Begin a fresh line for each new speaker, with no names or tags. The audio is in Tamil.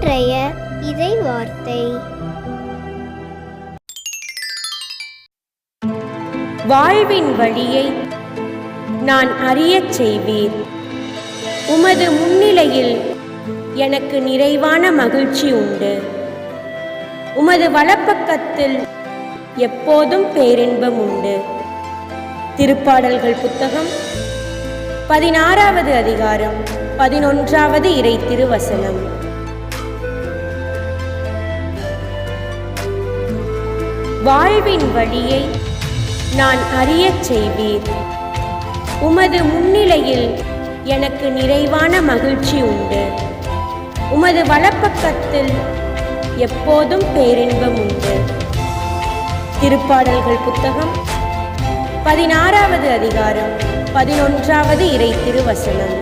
இன்றைய இறை வார்த்தை.
வாழ்வின் வழியை நான் அறியச் செய்வீர். உமது முன்னிலையில் எனக்கு நிறைவான மகிழ்ச்சி உண்டு. உமது வலப்பக்கத்தில் எப்போதும் பேரின்பம் உண்டு. திருப்பாடல்கள் புத்தகம் 16வது அதிகாரம் 11வது இறை திருவசனம். வாழ்வின் வழியை நான் அறியச் செய்வீர். உமது முன்னிலையில் எனக்கு நிறைவான மகிழ்ச்சி உண்டு. உமது வலப்பக்கத்தில் எப்போதும் பேரின்பம் உண்டு. திருப்பாடல்கள் புத்தகம் 16வது அதிகாரம் 11வது இறை திருவசனம்.